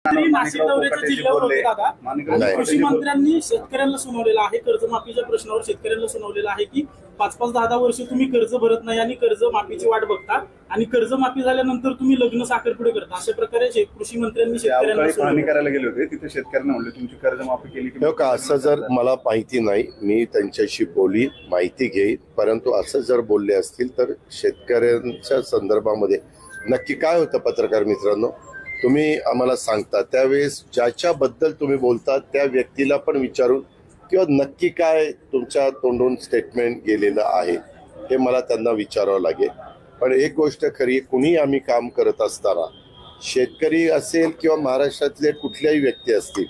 नाशिक दौऱ्याच्या जिल्ह्यावर होते दादा. कृषी मंत्र्यांनी शेतकऱ्यांना सुनावलेलं आहे, कर्जमाफीच्या प्रश्नावर शेतकऱ्यांना सुनावलेलं आहे की 5-5, 10-10 वर्ष तुम्ही कर्ज भरत नाही आणि कर्जमाफीची वाट बघता आणि कर्जमाफी झाल्यानंतर तुम्ही लग्न साखरपुडे करता. अशा प्रकारे कृषी मंत्र्यांनी शेतकऱ्यांना पाहणी करायला गेले होते. तिथे शेतकऱ्यांना म्हणले तुमची कर्जमाफी केली की का, असं जर मला माहिती नाही, मी त्यांच्याशी बोली माहिती घेईन. परंतु असं जर बोलले असतील तर शेतकऱ्यांच्या संदर्भामध्ये नक्की काय होतं पत्रकार मित्रांनो, तुम्ही आम्हाला सांगता त्यावेळेस ज्याच्याबद्दल तुम्ही बोलता त्या व्यक्तीला पण विचारून किंवा नक्की काय तुमच्या तोंडून स्टेटमेंट गेलेलं आहे हे मला त्यांना विचारावं लागेल. पण एक गोष्ट खरी, कुणी आम्ही काम करत असताना शेतकरी असेल किंवा महाराष्ट्रातले कुठल्याही व्यक्ती असतील,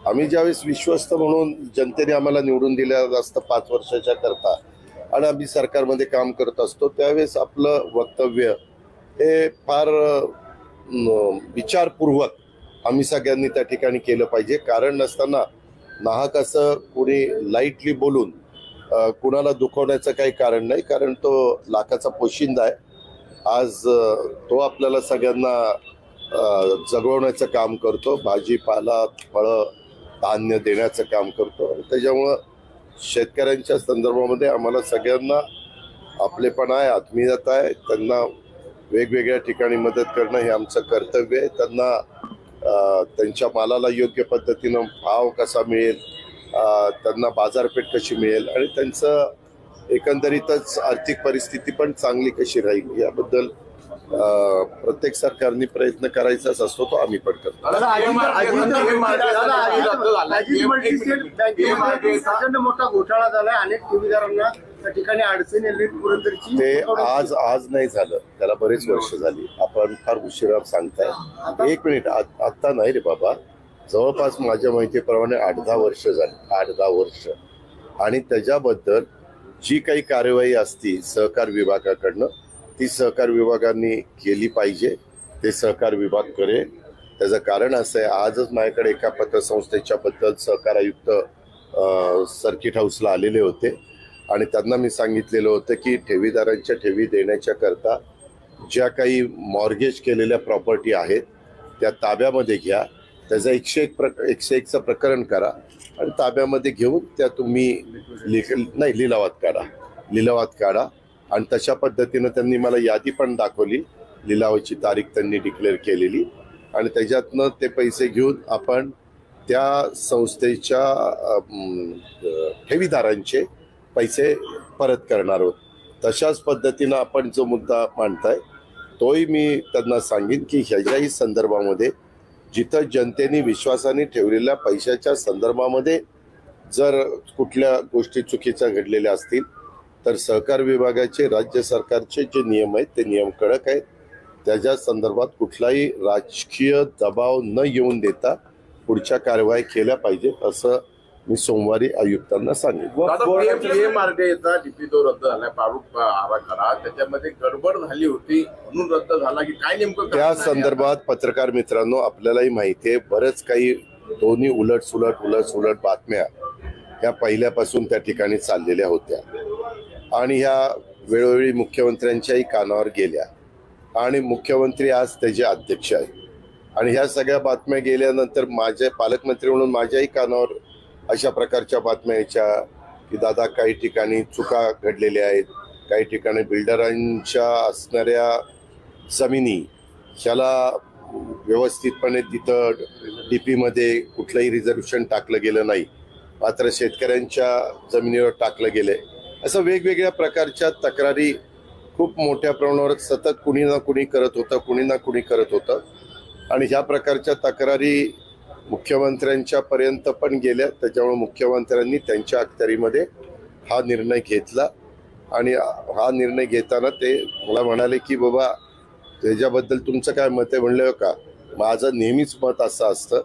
आम्ही ज्यावेळेस विश्वस्त म्हणून जनतेने आम्हाला निवडून दिलं असतं 5 वर्षाच्या करता आणि आम्ही सरकारमध्ये काम करत असतो, त्यावेळेस आपलं वक्तव्य हे फार विचारपूर्वक आम्ही सगळ्यांनी त्या ठिकाणी केलं पाहिजे. कारण नसताना नाहक असं कोणी लाईटली बोलून कुणाला दुखवण्याचं काही कारण नाही. कारण तो लाखाचा पोशिंदा आहे. आज तो आपल्याला सगळ्यांना जगवण्याचं काम करतो, भाजीपाला फळं धान्य देण्याचं काम करतो. त्याच्यामुळं शेतकऱ्यांच्या संदर्भामध्ये आम्हाला सगळ्यांना आपलेपण आहे, आत्मीयता आहे. त्यांना वेगवेगळ्या ठिकाणी मदत करणं हे आमचं कर्तव्य आहे. त्यांना त्यांच्या मालाला योग्य पद्धतीनं भाव कसा मिळेल, त्यांना बाजारपेठ कशी मिळेल आणि त्यांचं एकंदरीतच आर्थिक परिस्थिती पण चांगली कशी राहील याबद्दल प्रत्येक सरकारने प्रयत्न करायचाच असतो, तो आम्ही पण करतो. मोठा घोटाळा झालाय, अनेक ठेवीदारांना त्या ठिकाणी अडचणी आली. ते आज नाही झालं, त्याला बरेच वर्ष झाली. आपण फार उशिरा सांगताय. 1 मिनिट, आता नाही रे बाबा, जवळपास माझ्या माहितीप्रमाणे 8-10 वर्ष झाली, 8-10 वर्ष. आणि त्याच्याबद्दल जी काही कार्यवाही असती सहकार विभागाकडनं ती सहकार विभागाने केली पाहिजे. ते सहकार विभाग करेल. त्याचं कारण असं आहे, आजच माझ्याकडे एका पतसंस्थेच्या बद्दल सहकार आयुक्त सर्किट हाऊसला आलेले होते आणि त्यांना मी सांगितलेलं होतं की ठेवीदारांच्या ठेवी देण्याच्या करता ज्या काही मॉर्गेज केलेल्या प्रॉपर्टी आहेत त्या ताब्यामध्ये घ्या, त्याचं 101चं प्रकरण करा आणि ताब्यामध्ये घेऊन त्या तुम्ही लिलावात काढा. आणि तशा पद्धतीनं त्यांनी मला यादी पण दाखवली, लिलावाची तारीख त्यांनी डिक्लेअर केलेली आणि त्याच्यातनं ते पैसे घेऊन आपण त्या संस्थेच्या ठेवीदारांचे पैसे परत करणार आहोत. तशाच पद्धतीनं आपण जो मुद्दा मांडताय तोही मी त्यांना सांगेन की ह्याच्याही संदर्भामध्ये जिथं जनतेने विश्वासाने ठेवलेल्या पैशाच्या संदर्भामध्ये जर कुठल्या गोष्टी चुकीच्या घडलेल्या असतील तर सहकार विभागाचे राज्य सरकारचे जे नियम आहेत ते नियम कडक आहेत. त्याच्या संदर्भात कुठलाही राजकीय दबाव न येऊन देता पुढच्या कारवाई केल्या पाहिजेत असं मी सोमवारी आयुक्तांना सांगितलं. डीपी तो रद्द झाला, प्रारूप आराखडा त्याच्यामध्ये गडबड झाली होती म्हणून रद्द झाला की काय नेमकं? त्या संदर्भात पत्रकार मित्रांनो आपल्यालाही माहिती आहे, बरंच काही दोन्ही उलट बातम्या ह्या पहिल्यापासून त्या ठिकाणी चाललेल्या होत्या आणि ह्या वेळोवेळी मुख्यमंत्र्यांच्याही कानावर गेल्या आणि मुख्यमंत्री आज त्याचे अध्यक्ष आहेत आणि ह्या सगळ्या बातम्या गेल्यानंतर माझे पालकमंत्री म्हणून माझ्याही कानावर अशा प्रकारच्या बातम्या यायच्या की दादा काही ठिकाणी चुका घडलेल्या आहेत, काही ठिकाणी बिल्डरांच्या असणाऱ्या जमिनी ह्याला व्यवस्थितपणे तिथं डीपीमध्ये कुठलंही रिझर्वेशन टाकलं गेलं नाही, मात्र शेतकऱ्यांच्या जमिनीवर टाकलं गेलंय. असं वेगवेगळ्या प्रकारच्या तक्रारी खूप मोठ्या प्रमाणावर सतत कुणी ना कुणी करत होतं आणि ह्या प्रकारच्या तक्रारी मुख्यमंत्र्यांच्या पर्यंत पण गेल्या. त्याच्यामुळे मुख्यमंत्र्यांनी त्यांच्या अखत्यारीमध्ये हा निर्णय घेतला आणि हा निर्णय घेताना ते मला म्हणाले की बाबा त्याच्याबद्दल तुमचं काय मत आहे? म्हणलं का माझं नेहमीच मत असं असतं,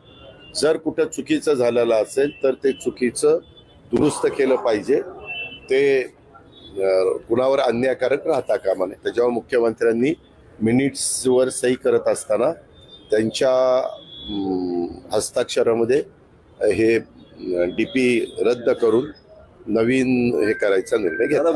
जर कुठं चुकीचं झालेलं असेल तर ते चुकीचं दुरुस्त केलं पाहिजे, ते कुणावर अन्यायकारक राहता कामा नये. त्याच्यावर मुख्यमंत्र्यांनी मिनिट्सवर सही करत असताना त्यांच्या हस्ताक्षरामध्ये हे डीपी रद्द करून नवीन हे करायचा निर्णय घेतला.